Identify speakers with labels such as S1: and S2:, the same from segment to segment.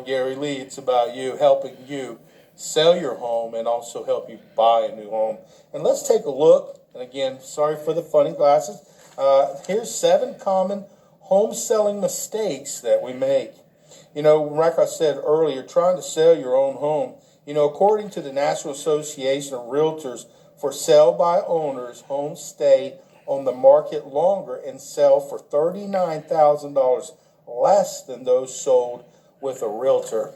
S1: Gary Lee. It's about you, helping you sell your home and also help you buy a new home. And let's take a look. And again, sorry for the funny glasses. Here's 7 common home selling mistakes that we make. Like I said earlier, trying to sell your own home. According to the National Association of Realtors, for sale by owners, homes stay on the market longer and sell for $39,000 less than those sold with a realtor.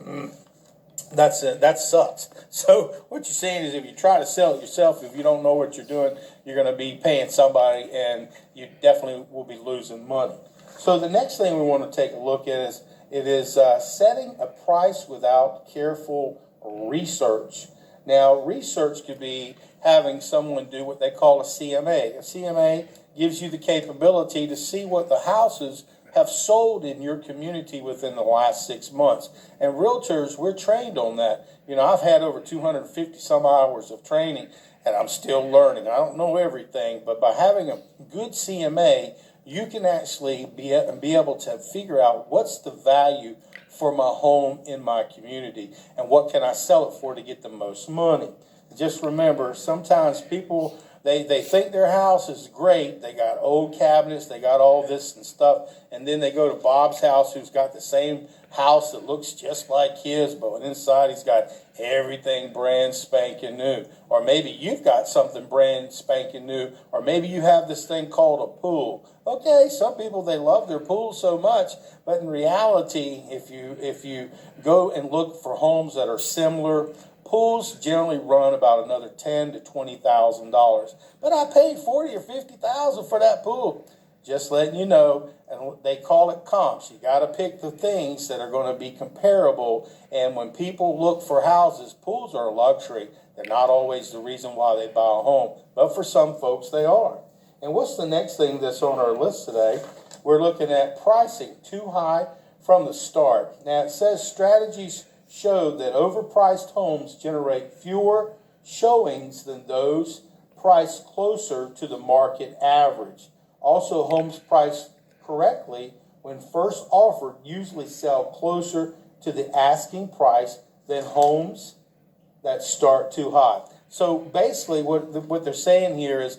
S1: That's it. That sucks. So what you're saying is if you try to sell it yourself, if you don't know what you're doing, you're going to be paying somebody and you definitely will be losing money. So the next thing we want to take a look at is setting a price without careful research. Now, research could be having someone do what they call a CMA. A CMA gives you the capability to see what the houses have sold in your community within the last 6 months. And realtors, we're trained on that. I've had over 250 some hours of training, and I'm still learning. I don't know everything, but by having a good CMA, you can actually be able to figure out what's the value for my home in my community and what can I sell it for to get the most money. Just remember, sometimes people, they think their house is great. They got old cabinets, they got all this and stuff, and then they go to Bob's house, who's got the same house that looks just like his, but inside he's got everything brand spanking new. Or maybe you've got something brand spanking new, or maybe you have this thing called a pool. Okay, some people, they love their pool so much, but in reality, if you go and look for homes that are similar, pools generally run about another $10,000 to $20,000. But I paid $40,000 or $50,000 for that pool. Just letting you know, and they call it comps. You got to pick the things that are going to be comparable. And when people look for houses, pools are a luxury. They're not always the reason why they buy a home, but for some folks they are. And what's the next thing that's on our list today? We're looking at pricing too high from the start. Now it says strategies show that overpriced homes generate fewer showings than those priced closer to the market average. Also, homes priced correctly when first offered usually sell closer to the asking price than homes that start too high. So basically what they're saying here is,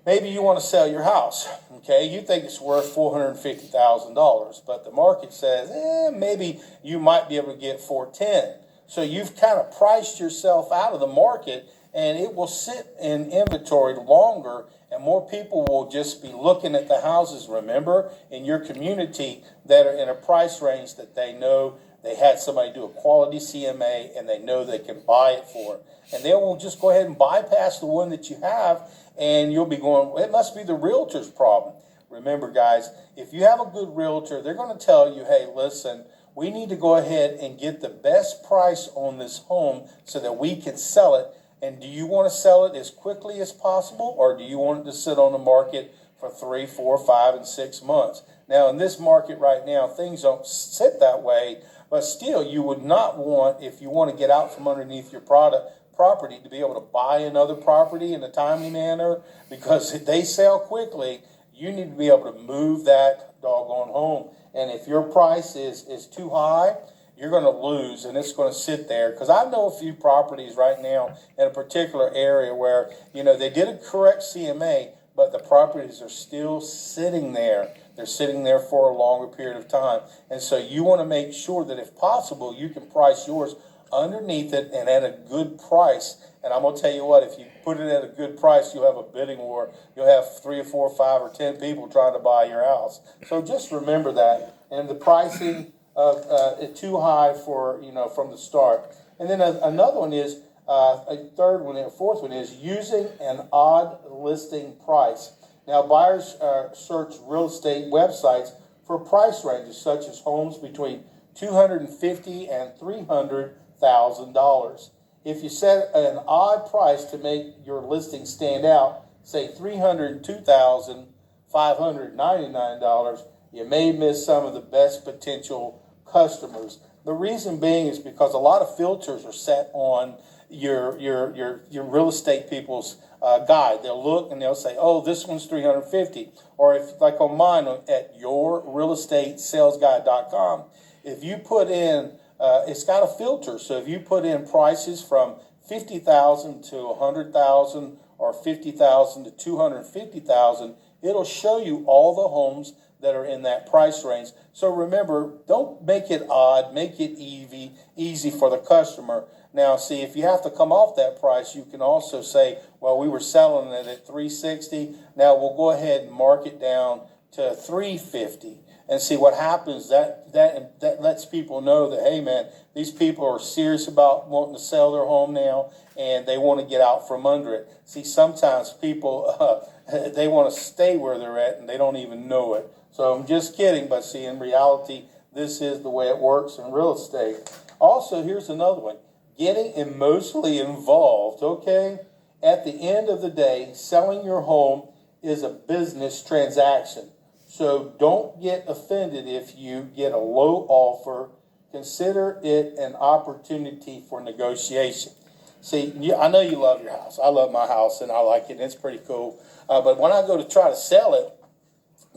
S1: maybe you want to sell your house, okay? You think it's worth $450,000, but the market says, maybe you might be able to get $410,000. So you've kind of priced yourself out of the market, and it will sit in inventory longer, and more people will just be looking at the houses, remember, in your community that are in a price range that they know they had somebody do a quality CMA and they know they can buy it for. And they will just go ahead and bypass the one that you have, and you'll be going, well, it must be the realtor's problem. Remember, guys, if you have a good realtor, they're going to tell you, hey, listen, we need to go ahead and get the best price on this home so that we can sell it. And do you want to sell it as quickly as possible, or do you want it to sit on the market for 3, 4, 5, and 6 months? Now, in this market right now, things don't sit that way, but still, you would not want, if you want to get out from underneath your property, to be able to buy another property in a timely manner, because if they sell quickly, you need to be able to move that doggone home. And if your price is too high, you're going to lose, and it's going to sit there. Because I know a few properties right now in a particular area where, they did a correct CMA, but the properties are still sitting there. They're sitting there for a longer period of time. And so you want to make sure that if possible, you can price yours underneath it and at a good price. And I'm going to tell you what, if you put it at a good price, you'll have a bidding war. You'll have 3 or 4 or 5 or 10 people trying to buy your house. So just remember that. And the pricing of too high for, from the start. And then another one is, fourth one is using an odd listing price. Now, buyers search real estate websites for price ranges such as homes between $250,000 and $300,000. If you set an odd price to make your listing stand out, say $302,599, you may miss some of the best potential customers. The reason being is because a lot of filters are set on your real estate people's guide. They'll look and they'll say, oh, this one's $350,000. Or if, like on mine, at yourrealestatesalesguide.com, if you put in it's got a filter. So if you put in prices from 50,000 to 100,000 or 50,000 to 250,000, it'll show you all the homes that are in that price range. So remember, don't make it odd, make it easy for the customer. Now, see, if you have to come off that price, you can also say, well, we were selling it at 360. Now we'll go ahead and mark it down to 350. And see what happens. That lets people know that, hey, man, these people are serious about wanting to sell their home now, and they want to get out from under it. See, sometimes people, they want to stay where they're at, and they don't even know it. So I'm just kidding, but see, in reality, this is the way it works in real estate. Also, here's another one. Getting emotionally involved, okay? At the end of the day, selling your home is a business transaction. So don't get offended if you get a low offer. Consider it an opportunity for negotiation. See, I know you love your house. I love my house, and I like it, and it's pretty cool. But when I go to try to sell it,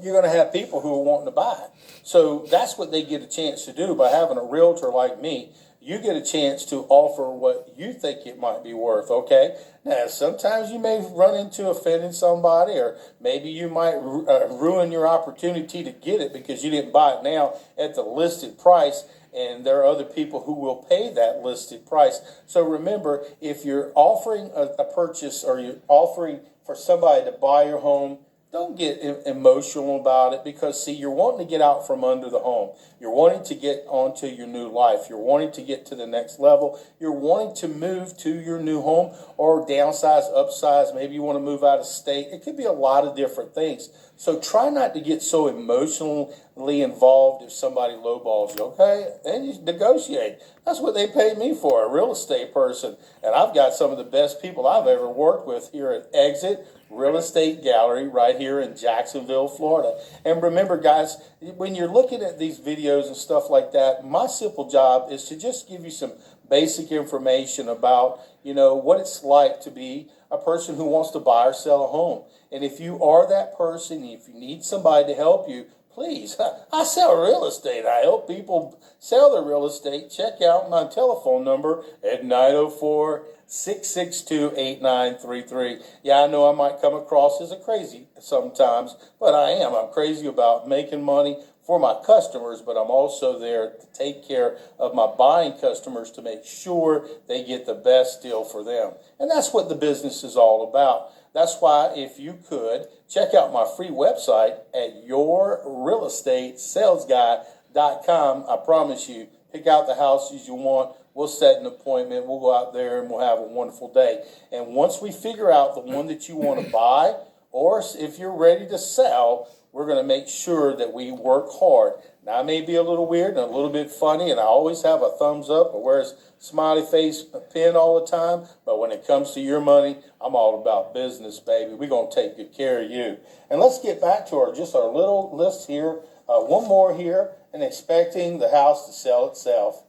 S1: you're going to have people who are wanting to buy it. So that's what they get a chance to do by having a realtor like me. You get a chance to offer what you think it might be worth, okay? Now, sometimes you may run into offending somebody, or maybe you might ruin your opportunity to get it because you didn't buy it now at the listed price, and there are other people who will pay that listed price. So remember, if you're offering a purchase or you're offering for somebody to buy your home, don't get emotional about it because, see, you're wanting to get out from under the home. You're wanting to get onto your new life. You're wanting to get to the next level. You're wanting to move to your new home or downsize, upsize. Maybe you want to move out of state. It could be a lot of different things. So try not to get so emotionally involved if somebody lowballs you, okay? And you negotiate. That's what they pay me for, a real estate person. And I've got some of the best people I've ever worked with here at Exit Real Estate Gallery right here in Jacksonville, Florida. And remember, guys, when you're looking at these videos and stuff like that, my simple job is to just give you some basic information about, what it's like to be a person who wants to buy or sell a home. And if you are that person, if you need somebody to help you, please, I sell real estate. I help people sell their real estate. Check out my telephone number at 904-662-8933. Yeah, I know I might come across as a crazy sometimes, but I am. I'm crazy about making money for my customers, but I'm also there to take care of my buying customers to make sure they get the best deal for them. And that's what the business is all about. That's why, if you could, check out my free website at yourrealestatesalesguy.com. I promise you, pick out the houses you want. We'll set an appointment. We'll go out there and we'll have a wonderful day. And once we figure out the one that you want to buy, or if you're ready to sell, we're going to make sure that we work hard. Now, I may be a little weird and a little bit funny, and I always have a thumbs up or wear a smiley face pin all the time. But when it comes to your money, I'm all about business, baby. We're going to take good care of you. And let's get back to our little list here. One more here, and expecting the house to sell itself.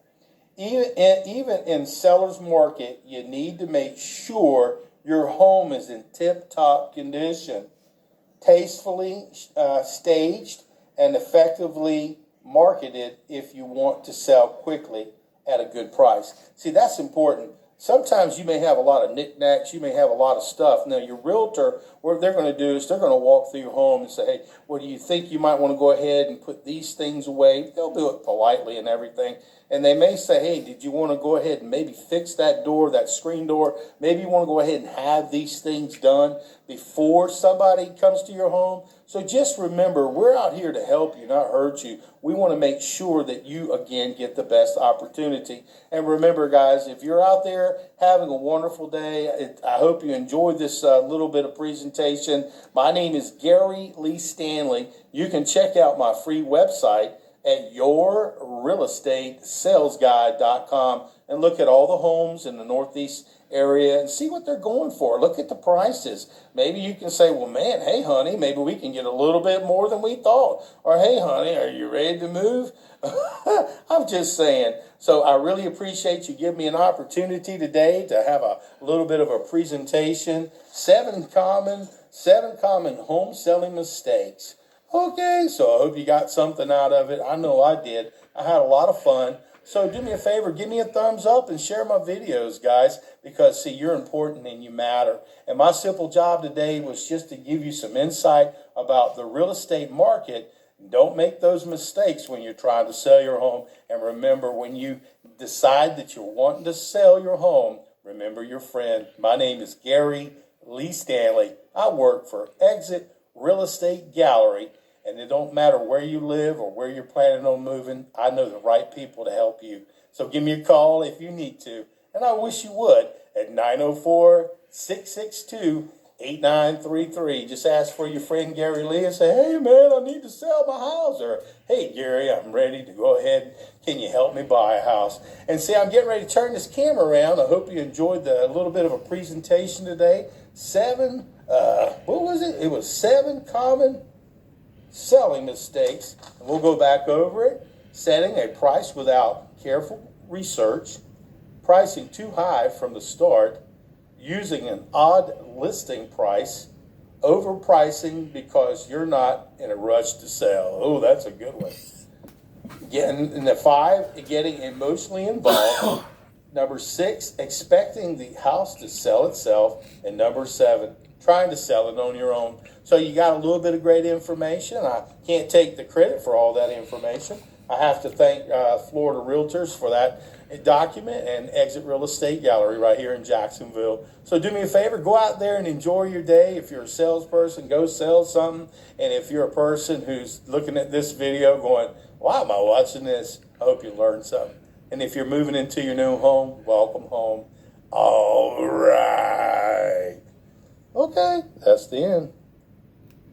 S1: Even in seller's market, you need to make sure your home is in tip-top condition, tastefully staged, and effectively marketed if you want to sell quickly at a good price. See, that's important. Sometimes you may have a lot of knickknacks, you may have a lot of stuff. Now, your realtor, what they're going to do is they're going to walk through your home and say, hey, well, do you think you might want to go ahead and put these things away? They'll do it politely and everything. And they may say, hey, did you want to go ahead and maybe fix that door, that screen door? Maybe you want to go ahead and have these things done before somebody comes to your home. So just remember, we're out here to help you, not hurt you. We want to make sure that you, again, get the best opportunity. And remember, guys, if you're out there having a wonderful day, I hope you enjoyed this little bit of presentation. My name is Gary Lee Stanley. You can check out my free website at yourrealestatesalesguy.com and look at all the homes in the Northeast area and see what they're going for. Look at the prices. Maybe you can say, well, man, hey, honey, maybe we can get a little bit more than we thought. Or, hey, honey, are you ready to move? I'm just saying. So I really appreciate you giving me an opportunity today to have a little bit of a presentation. Seven common home selling mistakes. Okay, so I hope you got something out of it. I know I did. I had a lot of fun. So do me a favor, give me a thumbs up and share my videos, guys, because see, you're important and you matter. And my simple job today was just to give you some insight about the real estate market. Don't make those mistakes when you're trying to sell your home. And remember, when you decide that you're wanting to sell your home, remember your friend. My name is Gary Lee Stanley. I work for Exit Real Estate Gallery. And it don't matter where you live or where you're planning on moving. I know the right people to help you. So give me a call if you need to. And I wish you would at 904-662-8933. Just ask for your friend Gary Lee and say, hey, man, I need to sell my house. Or, hey, Gary, I'm ready to go ahead. Can you help me buy a house? And see, I'm getting ready to turn this camera around. I hope you enjoyed a little bit of a presentation today. What was it? It was 7 common selling mistakes. And we'll go back over it. Setting a price without careful research. Pricing too high from the start. Using an odd listing price. Overpricing because you're not in a rush to sell. Oh, that's a good one. Getting 5, getting emotionally involved. Number 6, expecting the house to sell itself. And number 7, trying to sell it on your own. So you got a little bit of great information. I can't take the credit for all that information. I have to thank Florida Realtors for that document and Exit Real Estate Gallery right here in Jacksonville. So do me a favor, go out there and enjoy your day. If you're a salesperson, go sell something. And if you're a person who's looking at this video going, why am I watching this? I hope you learned something. And if you're moving into your new home, welcome home. All right. Okay, that's the end.